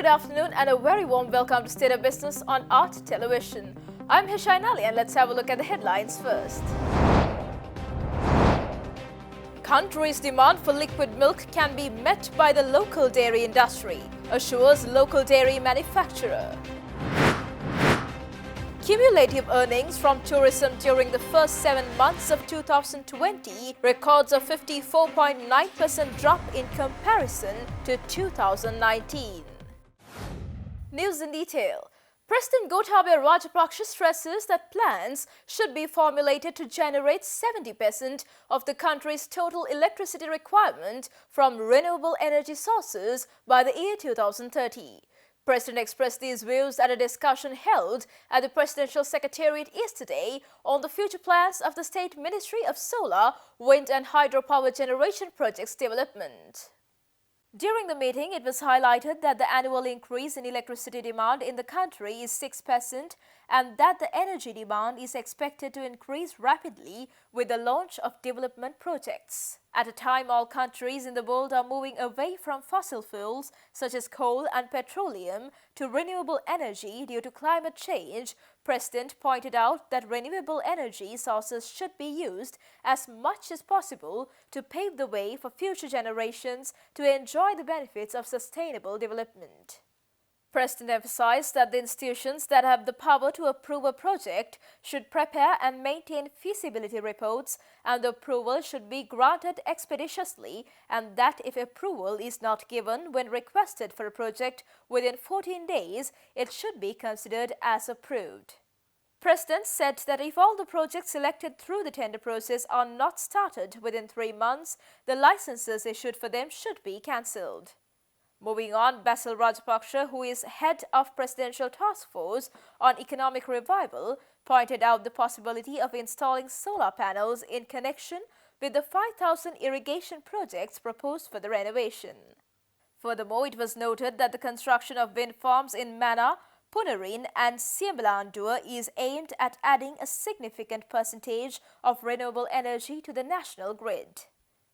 good afternoon and a very warm welcome to State of Business on Art Television. I'm Hishain Ali and let's have a look at the headlines first. Country's demand for liquid milk can be met by the local dairy industry, assures local dairy manufacturer. Cumulative earnings from tourism during the first 7 months of 2020 records a 54.9% drop in comparison to 2019. News in detail. President Gotabaya Rajapaksa stresses that plans should be formulated to generate 70% of the country's total electricity requirement from renewable energy sources by the year 2030. President expressed these views at a discussion held at the Presidential Secretariat yesterday on the future plans of the State Ministry of Solar, Wind and Hydropower Generation Projects Development. During the meeting, it was highlighted that the annual increase in electricity demand in the country is 6% and that the energy demand is expected to increase rapidly with the launch of development projects. At a time all countries in the world are moving away from fossil fuels such as coal and petroleum to renewable energy due to climate change, President pointed out that renewable energy sources should be used as much as possible to pave the way for future generations to enjoy the benefits of sustainable development. President emphasized that the institutions that have the power to approve a project should prepare and maintain feasibility reports and the approval should be granted expeditiously and that if approval is not given when requested for a project within 14 days, it should be considered as approved. President said that if all the projects selected through the tender process are not started within 3 months, the licenses issued for them should be cancelled. Moving on, Basil Rajapaksa, who is head of Presidential Task Force on Economic Revival, pointed out the possibility of installing solar panels in connection with the 5,000 irrigation projects proposed for the renovation. Furthermore, it was noted that the construction of wind farms in Mana, Punarin and Siambalandur is aimed at adding a significant percentage of renewable energy to the national grid.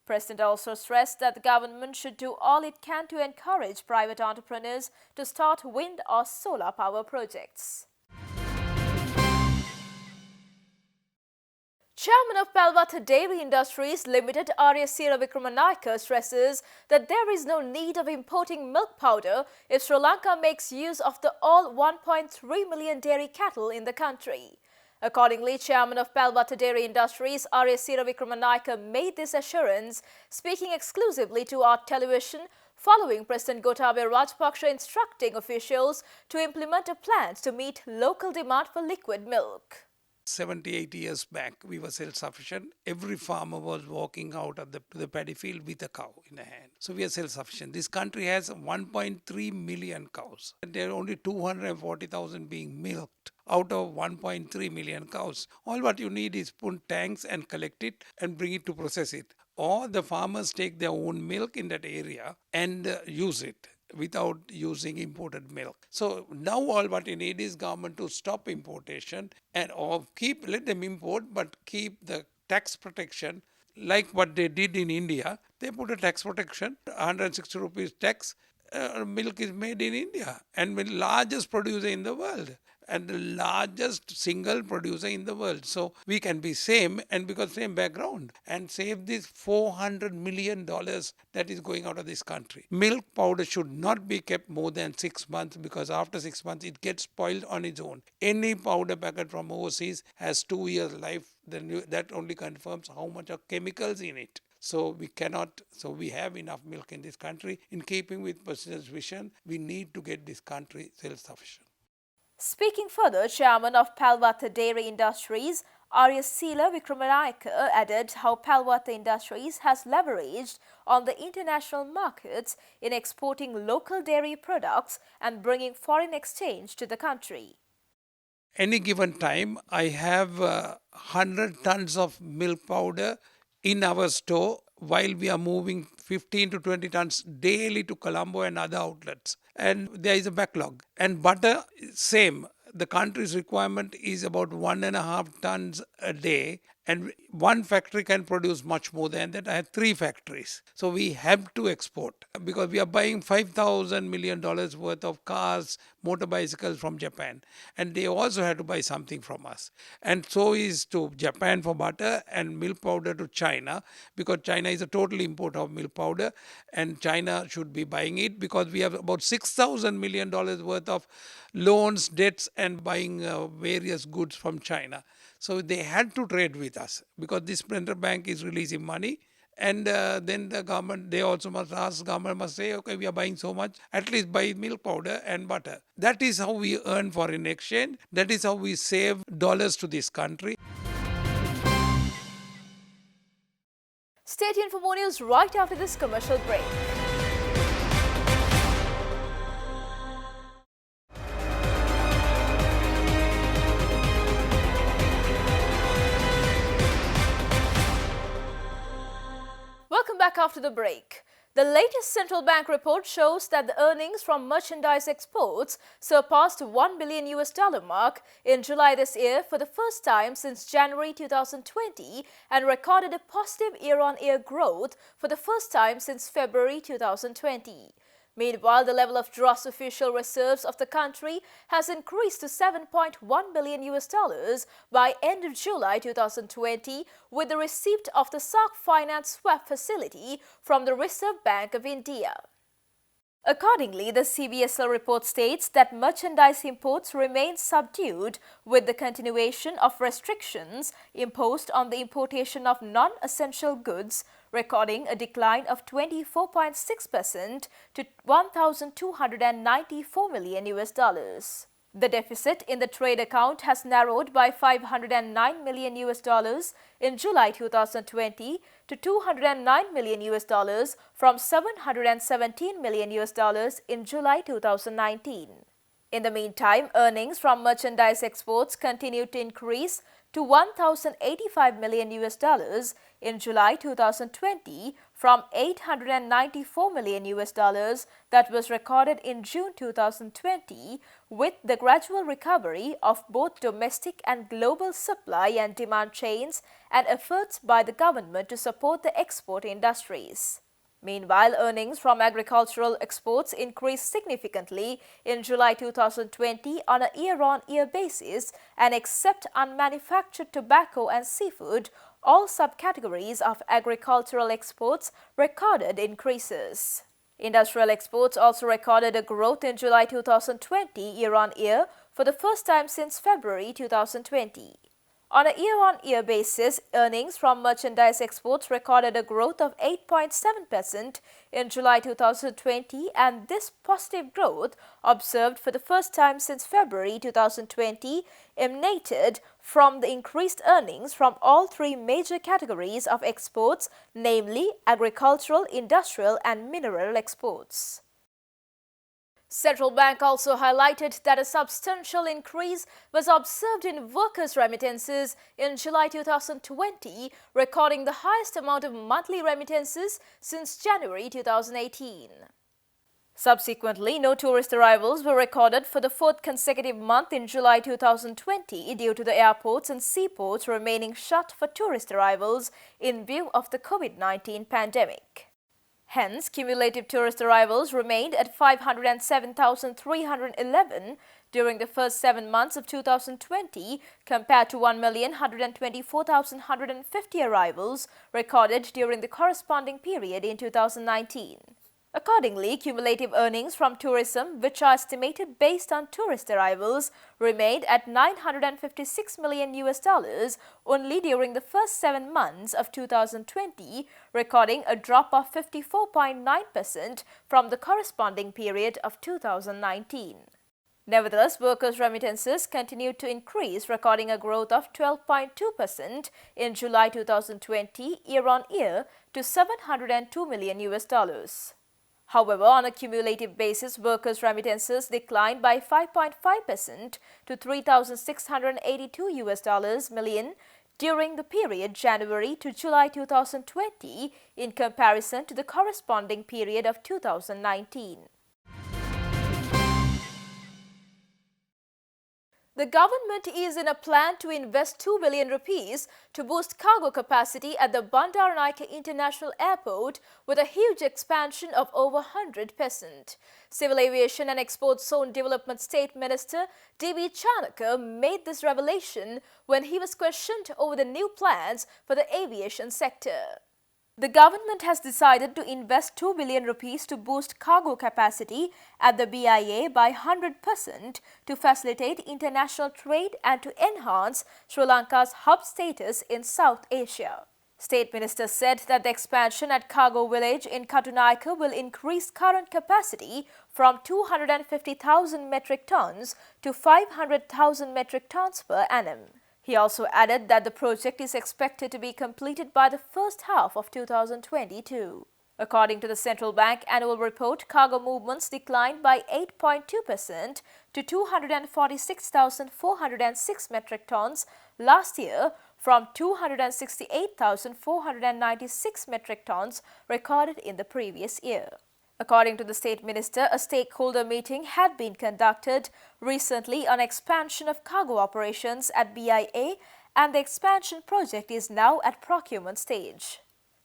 President also stressed that the government should do all it can to encourage private entrepreneurs to start wind or solar power projects. Chairman of Palwatha Dairy Industries Limited, Aryasira Vikramanayake, stresses that there is no need of importing milk powder if Sri Lanka makes use of the all 1.3 million dairy cattle in the country. Accordingly, Chairman of Palwatha Dairy Industries, Aryasira Vikramanayake, made this assurance, speaking exclusively to Art Television, following President Gotabaya Rajapaksa instructing officials to implement a plan to meet local demand for liquid milk. 78 years back, we were self-sufficient. Every farmer was walking out of the paddy field with a cow in a hand. So we are self-sufficient. This country has 1.3 million cows. There are only 240,000 being milked out of 1.3 million cows. All what you need is put tanks and collect it and bring it to process it. Or the farmers take their own milk in that area and use it without using imported milk. So now all what you need is government to stop importation and or let them import but keep the tax protection like what they did in India. They put a tax protection, 160 rupees tax. Milk is made in India and the largest producer in the world and the largest single producer in the world. So we can be same and because same background and save this $400 million that is going out of this country. Milk powder should not be kept more than 6 months because after 6 months it gets spoiled on its own. Any powder packet from overseas has 2 years life. Then that only confirms how much of chemicals in it. So we have enough milk in this country. In keeping with President's vision, we need to get this country self-sufficient. Speaking further, Chairman of Palwatha Dairy Industries, Aryasira Vikramanayake, added how Palwatha Industries has leveraged on the international markets in exporting local dairy products and bringing foreign exchange to the country. Any given time, I have 100 tons of milk powder in our store while we are moving 15 to 20 tons daily to Colombo and other outlets. And there is a backlog. And butter, same. The country's requirement is about 1.5 tons a day And one factory can produce much more than that. I have three factories. So we have to export because we are buying $5,000 million worth of cars, motor bicycles from Japan. And they also have to buy something from us. And so is to Japan for butter and milk powder to China, because China is a total import of milk powder and China should be buying it because we have about $6,000 million worth of loans, debts and buying various goods from China. So they had to trade with us because this central bank is releasing money. And then the government, they also must ask, government must say, okay, we are buying so much, at least buy milk powder and butter. That is how we earn foreign exchange. That is how we save dollars to this country. Stay tuned for more news right after this commercial break. Welcome back after the break. The latest central bank report shows that the earnings from merchandise exports surpassed $1 billion mark in July this year for the first time since January 2020 and recorded a positive year-on-year growth for the first time since February 2020. Meanwhile, the level of gross official reserves of the country has increased to $7.1 billion by end of July 2020 with the receipt of the SARC Finance Swap Facility from the Reserve Bank of India. Accordingly, the CBSL report states that merchandise imports remain subdued with the continuation of restrictions imposed on the importation of non-essential goods, recording a decline of 24.6% to $1,294 million. The deficit in the trade account has narrowed by $509 million in July 2020 to $209 million from $717 million in July 2019. In the meantime, earnings from merchandise exports continued to increase to $1,085 million in July 2020 from $894 million that was recorded in June 2020, with the gradual recovery of both domestic and global supply and demand chains and efforts by the government to support the export industries. Meanwhile, earnings from agricultural exports increased significantly in July 2020 on a year-on-year basis, and except unmanufactured tobacco and seafood, all subcategories of agricultural exports recorded increases. Industrial exports also recorded a growth in July 2020 year-on-year for the first time since February 2020. On a year-on-year basis, earnings from merchandise exports recorded a growth of 8.7% in July 2020, and this positive growth, observed for the first time since February 2020, emanated from the increased earnings from all three major categories of exports, namely agricultural, industrial and mineral exports. Central Bank also highlighted that a substantial increase was observed in workers' remittances in July 2020, recording the highest amount of monthly remittances since January 2018. Subsequently, no tourist arrivals were recorded for the fourth consecutive month in July 2020 due to the airports and seaports remaining shut for tourist arrivals in view of the COVID-19 pandemic. Hence, cumulative tourist arrivals remained at 507,311 during the first 7 months of 2020 compared to 1,124,150 arrivals recorded during the corresponding period in 2019. Accordingly, cumulative earnings from tourism, which are estimated based on tourist arrivals, remained at $956 million only during the first 7 months of 2020, recording a drop of 54.9% from the corresponding period of 2019. Nevertheless, workers' remittances continued to increase, recording a growth of 12.2% in July 2020 year-on-year to $702 million. However, on a cumulative basis, workers' remittances declined by 5.5% to $3,682 million during the period January to July 2020 in comparison to the corresponding period of 2019. The government is in a plan to invest 2 billion rupees to boost cargo capacity at the Bandaranaike International Airport with a huge expansion of over 100%. Civil Aviation and Export Zone Development State Minister D.B. Chanakya made this revelation when he was questioned over the new plans for the aviation sector. The government has decided to invest 2 billion rupees to boost cargo capacity at the BIA by 100% to facilitate international trade and to enhance Sri Lanka's hub status in South Asia. State Minister said that the expansion at Cargo Village in Katunaika will increase current capacity from 250,000 metric tons to 500,000 metric tons per annum. He also added that the project is expected to be completed by the first half of 2022. According to the central bank annual report, cargo movements declined by 8.2% to 246,406 metric tons last year from 268,496 metric tons recorded in the previous year. According to the State Minister, a stakeholder meeting had been conducted recently on expansion of cargo operations at BIA, and the expansion project is now at procurement stage.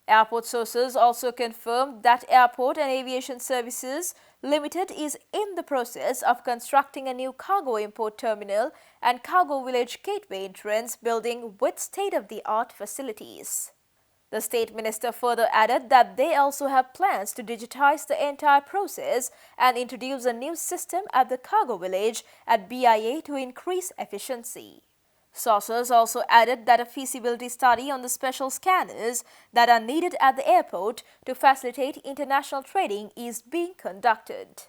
Airport sources also confirmed that Airport and Aviation Services Limited is in the process of constructing a new cargo import terminal and cargo village gateway entrance building with state-of-the-art facilities. The State Minister further added that they also have plans to digitize the entire process and introduce a new system at the cargo village at BIA to increase efficiency. Sources also added that a feasibility study on the special scanners that are needed at the airport to facilitate international trading is being conducted.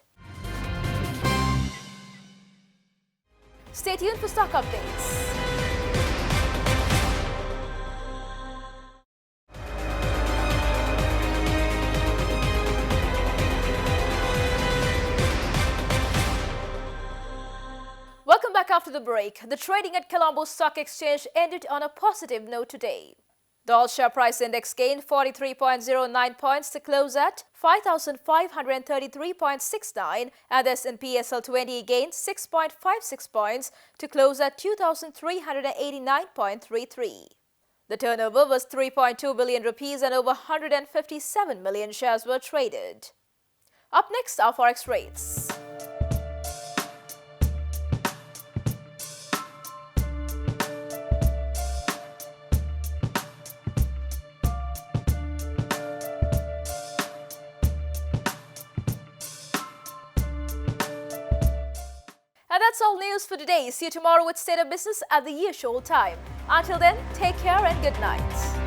Stay tuned for stock updates. Welcome back after the break. The trading at Colombo Stock Exchange ended on a positive note today. The all-share price index gained 43.09 points to close at 5,533.69 and the S&P SL20 gained 6.56 points to close at 2,389.33. The turnover was 3.2 billion rupees and over 157 million shares were traded. Up next are forex rates. And that's all news for today. See you tomorrow with State of Business at the usual time. Until then, take care and good night.